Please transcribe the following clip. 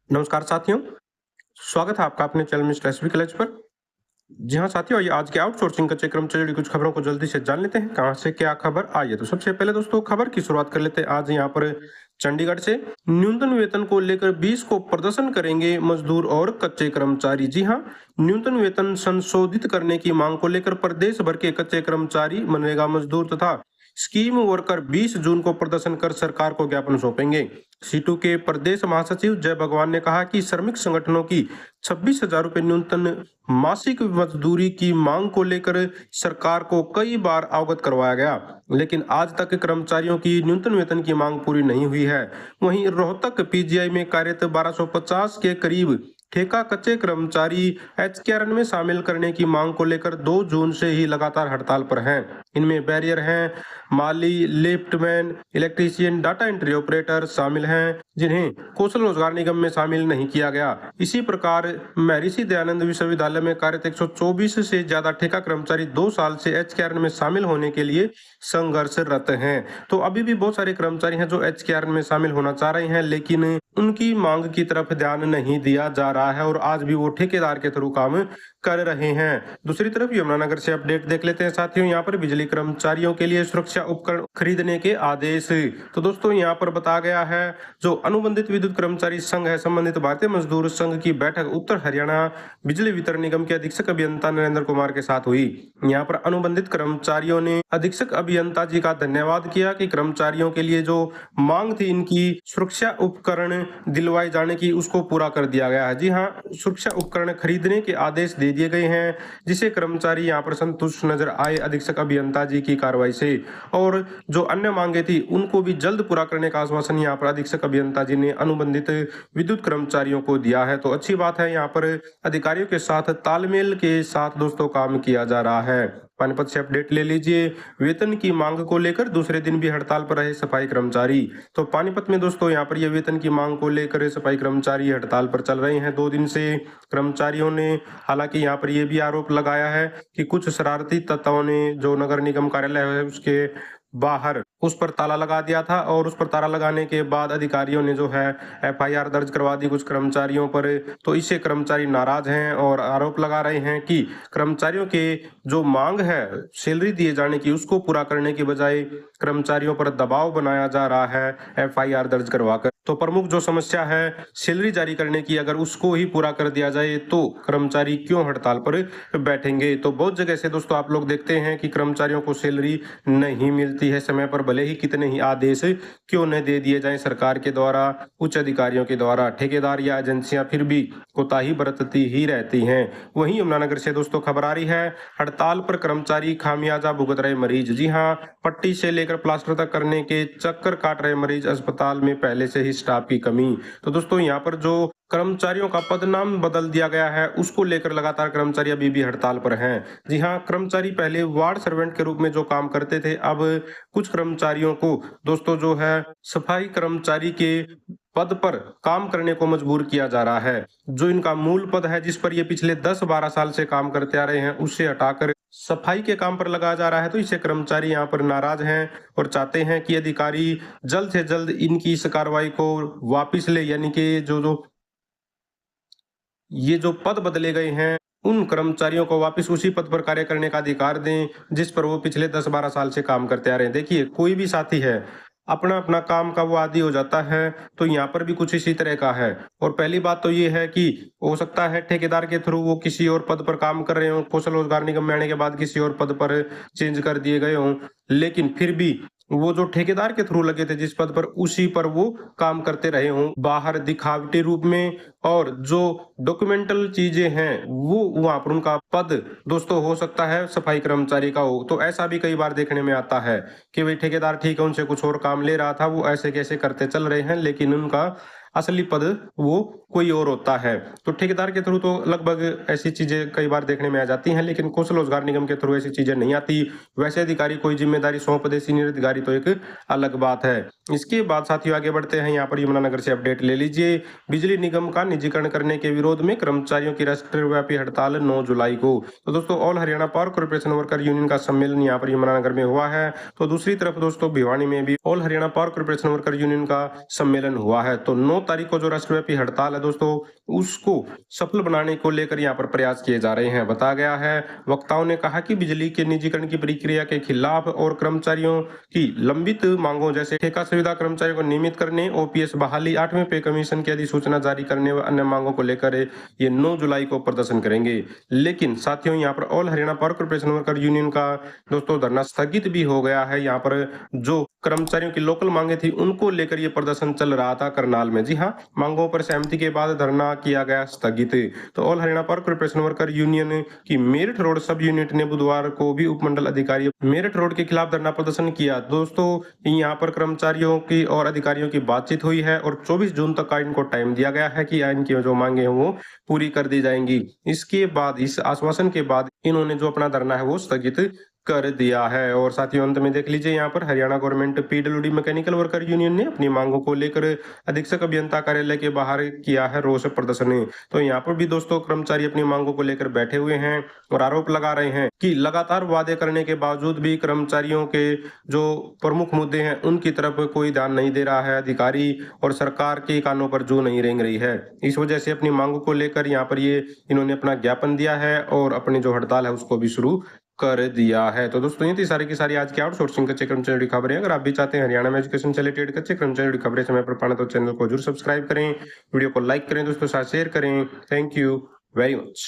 नमस्कार साथियों, स्वागत है आपका अपने चैनल मिस्टर एसबी कॉलेज पर। जी हाँ साथियों, आइए आज के आउटसोर्सिंग कच्चे कर्मचारी जुड़ी कुछ खबरों को जल्दी से जान लेते हैं, कहाँ से क्या खबर आई है। तो सबसे पहले दोस्तों खबर की शुरुआत कर लेते हैं आज यहाँ पर चंडीगढ़ से। न्यूनतम वेतन को लेकर 20 को प्रदर्शन करेंगे मजदूर और कच्चे कर्मचारी। जी हाँ, न्यूनतम वेतन संशोधित करने की मांग को लेकर प्रदेश भर के कच्चे कर्मचारी, मनरेगा मजदूर तथा स्कीम वर्कर 20 जून को प्रदर्शन कर सरकार को ज्ञापन सौंपेंगे। सीटू के प्रदेश महासचिव जय भगवान ने कहा कि श्रमिक संगठनों की 26,000 रुपए न्यूनतम मासिक मजदूरी की मांग को लेकर सरकार को कई बार अवगत करवाया गया, लेकिन आज तक कर्मचारियों की न्यूनतम वेतन की मांग पूरी नहीं हुई है। वहीं रोहतक पीजीआई में कार्यरत 1250 के करीब ठेका कच्चे कर्मचारी एचकेआरएन में शामिल करने की मांग को लेकर 2 जून से ही लगातार हड़ताल पर हैं। इनमें बैरियर हैं, माली, liftman, electrician, data entry operator शामिल हैं, जिन्हें कौशल रोजगार निगम में शामिल नहीं किया गया। इसी प्रकार महर्षि दयानंद विश्वविद्यालय में कार्यरत 124 से ज्यादा ठेका कर्मचारी 2 साल से एचकेआरएन में शामिल होने के लिए संघर्षरत हैं। तो अभी भी बहुत सारे कर्मचारी हैं जो एचकेआरएन में शामिल होना चाह रहे हैं, लेकिन उनकी मांग की तरफ ध्यान नहीं दिया जा रहा है और आज भी वो ठेकेदार के थ्रू काम कर रहे हैं। दूसरी तरफ यमुनानगर से अपडेट देख लेते हैं साथियों, यहाँ पर बिजली कर्मचारियों के लिए सुरक्षा उपकरण खरीदने के आदेश। तो दोस्तों यहाँ पर बताया गया है, जो अनुबंधित विद्युत कर्मचारी संघ है, संबंधित भारतीय मजदूर संघ की बैठक उत्तर हरियाणा बिजली वितरण निगम के अधीक्षक अभियंता नरेंद्र कुमार के साथ हुई। यहाँ पर अनुबंधित कर्मचारियों ने अधीक्षक अभियंता जी का धन्यवाद किया कि कर्मचारियों के लिए जो मांग थी इनकी सुरक्षा उपकरण दिलवाए जाने की, उसको पूरा कर दिया गया है। जी हाँ, सुरक्षा उपकरण खरीदने के आदेश दे दिए गए हैं, जिसे कर्मचारी यहाँ पर संतुष्ट नजर आए अधीक्षक अभियंता जी की कार्रवाई से। और जो अन्य मांगे थी उनको भी जल्द पूरा करने का आश्वासन यहाँ पर अधीक्षक अभियंता जी ने अनुबंधित विद्युत कर्मचारियों को दिया है। तो अच्छी बात है, यहाँ पर अधिकारियों के साथ तालमेल के साथ दोस्तों काम किया जा रहा है। पानीपत से अपडेट ले लीजिए, वेतन की मांग को लेकर दूसरे दिन भी हड़ताल पर रहे सफाई कर्मचारी। तो पानीपत में दोस्तों यहाँ पर ये वेतन की मांग को लेकर सफाई कर्मचारी हड़ताल पर चल रहे हैं 2 दिन से। कर्मचारियों ने हालांकि यहाँ पर यह भी आरोप लगाया है कि कुछ शरारती तत्वों ने जो नगर निगम कार्यालय है उसके बाहर उस पर ताला लगा दिया था, और उस पर ताला लगाने के बाद अधिकारियों ने जो है एफआईआर दर्ज करवा दी कुछ कर्मचारियों पर। तो इससे कर्मचारी नाराज हैं और आरोप लगा रहे हैं कि कर्मचारियों के जो मांग है सैलरी दिए जाने की, उसको पूरा करने की बजाय कर्मचारियों पर दबाव बनाया जा रहा है एफआईआर दर्ज करवाकर। तो प्रमुख जो समस्या है सैलरी जारी करने की, अगर उसको ही पूरा कर दिया जाए तो कर्मचारी क्यों हड़ताल पर बैठेंगे। तो बहुत जगह से दोस्तों आप लोग देखते हैं कि कर्मचारियों को सैलरी नहीं मिलती है समय पर, भले ही कितने ही आदेश क्यों न दे दिए जाएं सरकार के द्वारा, उच्च अधिकारियों के द्वारा, ठेकेदार या एजेंसियां फिर भी कोताही बरतती ही रहती हैं। वहीं यमुनानगर से दोस्तों खबर आ रही है, हड़ताल पर कर्मचारी खामियाजा भुगत रहे मरीज। जी हाँ, पट्टी से लेकर प्लास्टर तक करने के चक्कर काट रहे मरीज, अस्पताल में पहले से ही स्टाफ की कमी। तो दोस्तों यहाँ पर जो कर्मचारियों का पदनाम बदल दिया गया है उसको लेकर लगातार कर्मचारी अभी भी हड़ताल पर हैं। जी हाँ, कर्मचारी पहले वार्ड सर्वेंट के रूप में जो काम करते थे, अब कुछ कर्मचारियों को दोस्तों जो है सफाई कर्मचारी के पद पर काम करने को मजबूर किया जा रहा है। जो इनका मूल पद है जिस पर ये पिछले 10-12 साल से काम करते आ रहे हैं, उससे हटाकर सफाई के काम पर लगाया जा रहा है। तो इससे कर्मचारी यहाँ पर नाराज हैं और चाहते हैं कि अधिकारी जल्द से जल्द इनकी इस कार्रवाई को वापिस ले, यानी कि ये जो पद बदले गए हैं उन कर्मचारियों को वापस उसी पद पर कार्य करने का अधिकार दें जिस पर वो पिछले 10-12 साल से काम करते आ रहे हैं। देखिए, कोई भी साथी है अपना अपना काम का वो आदी हो जाता है, तो यहाँ पर भी कुछ इसी तरह का है। और पहली बात तो ये है कि हो सकता है ठेकेदार के थ्रू वो किसी और पद पर काम कर रहे हो, कौशल रोजगार निगम में आने के बाद किसी और पद पर चेंज कर दिए गए हों, लेकिन फिर भी वो जो ठेकेदार के थ्रू लगे थे जिस पद पर, उसी पर वो काम करते रहे हों बाहर दिखावटी रूप में, और जो डॉक्यूमेंटल चीजें हैं वो वहां पर उनका पद दोस्तों हो सकता है सफाई कर्मचारी का हो। तो ऐसा भी कई बार देखने में आता है कि भाई ठेकेदार ठीक है, उनसे कुछ और काम ले रहा था, वो ऐसे कैसे करते चल रहे हैं, लेकिन उनका असली पद वो कोई और होता है। तो ठेकेदार के थ्रू तो लगभग ऐसी चीजें कई बार देखने में आ जाती हैं, लेकिन कौशल रोजगार निगम के थ्रू ऐसी चीजें नहीं आती। वैसे अधिकारी कोई जिम्मेदारी सौंप दे सीनियर अधिकारी तो एक अलग बात है। इसके बाद साथियों आगे बढ़ते हैं, यहाँ पर यमुनानगर से अपडेट ले लीजिए। बिजली निगम का निजीकरण करने के विरोध में कर्मचारियों की राष्ट्रव्यापी हड़ताल 9 जुलाई को। तो दोस्तों all Haryana power corporation worker union का सम्मेलन यहाँ पर यमुनानगर में हुआ है। तो दूसरी तरफ दोस्तों भिवानी में भी all Haryana power corporation worker union का सम्मेलन हुआ है। तो 9 तारीख को जो राष्ट्रव्यापी हड़ताल है दोस्तों, उसको सफल बनाने को लेकर यहाँ पर प्रयास किए जा रहे हैं। बताया गया है, वक्ताओं ने कहा कि बिजली के निजीकरण की प्रक्रिया के खिलाफ और कर्मचारियों की लंबित मांगों जैसे ठेका सुविधा, कर्मचारियों को नियमित करने, ओपीएस बहाली, 8वें पे कमीशन की अधिसूचना जारी करने व अन्य मांगों को लेकर ये 9 जुलाई को प्रदर्शन करेंगे। लेकिन साथियों यहाँ पर all Haryana power corporation worker union का दोस्तों धरना स्थगित भी हो गया है। यहाँ पर जो कर्मचारियों की लोकल मांगे थी उनको लेकर ये प्रदर्शन चल रहा था करनाल में। जी हाँ, मांगों पर सहमति के बाद धरना किया गया स्थगित। तो all Haryana power corporation worker union की मेरठ रोड सब यूनिट ने बुधवार को भी उपमंडल अधिकारी मेरठ रोड के खिलाफ धरना प्रदर्शन किया। दोस्तों यहाँ पर कर्मचारियों की और अधिकारियों की बातचीत हुई है और 24 जून तक का इनको टाइम दिया गया है कि इनकी जो मांगे हैं वो पूरी कर दी जाएंगी। इसके बाद, इस आश्वासन के बाद इन्होंने जो अपना धरना है वो स्थगित कर दिया है। और साथियों अंत में देख लीजिए, यहाँ पर Haryana government PWD mechanical worker union ने अपनी मांगों को लेकर अधीक्षक अभियंता कार्यालय के बाहर किया है रोष प्रदर्शन। तो यहाँ पर भी दोस्तों कर्मचारी अपनी मांगों को लेकर बैठे हुए हैं और आरोप लगा रहे हैं कि लगातार वादे करने के बावजूद भी कर्मचारियों के जो प्रमुख मुद्दे हैं उनकी तरफ कोई ध्यान नहीं दे रहा है अधिकारी, और सरकार के कानों पर जू नहीं रेंग रही है। इस वजह से अपनी मांगों को लेकर यहाँ पर ये इन्होंने अपना ज्ञापन दिया है और अपनी जो हड़ताल है उसको भी शुरू कर दिया है। तो दोस्तों ये थी सारी की सारी आज की आउटसोर्सिंग कच्चे कर्मचारी जुड़ी खबरें। अगर आप भी चाहते हैं हरियाणा में एजुकेशन से रिलेटेड कच्चे कर्मचारी जुड़ी खबरें समय पर पाना तो चैनल को जरूर सब्सक्राइब करें, वीडियो को लाइक करें, दोस्तों साथ शेयर करें। Thank you very much.